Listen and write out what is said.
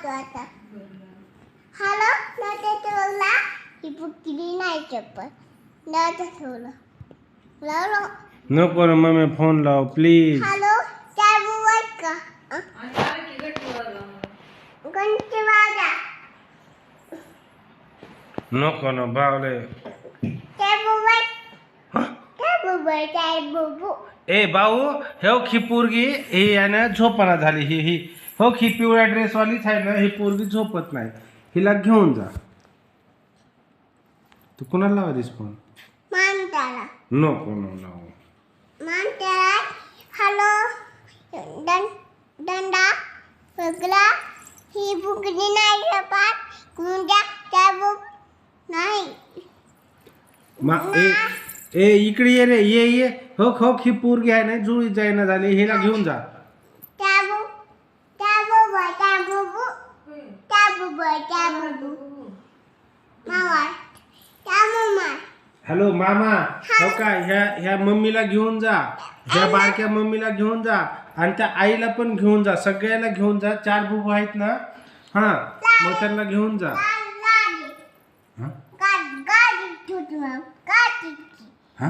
लावतो आता. हॅलो नव्हतं ठेवला ही बुकली नाही चप्पल नव्हतं ठेवलं लावलो. नको ना मम्मी फोन लाव प्लीज. हॅलो काय बोल का गणपती वाजा नको ना बावले. काय बुबू ए भाऊ हो ही पोरगी ही यानं झोपना झाली ही हो ही पिवळ्या ड्रेसवालीच आहे ना ही पोरगी झोपत नाही हिला घेऊन जा. तू कुणाला लावायलीस फोन. मानताला नको नो लावू. मानताला हॅलो दंडा वेगळा ही बुकली नाही झोपत गुंडा काय बुक नाही ए इकडे ये रे ये हो ही पोरगी आहे ना जुळी जाईना झाली हिला घेऊन जा. हॅलो मामा हो का ह्या मम्मीला घेऊन जा ह्या बारक्या मम्मीला घेऊन जा आणि त्या आईला पण घेऊन जा सगळ्याला घेऊन जा 4 बुबू आहेत ना हा मग त्यांना घेऊन जा. हा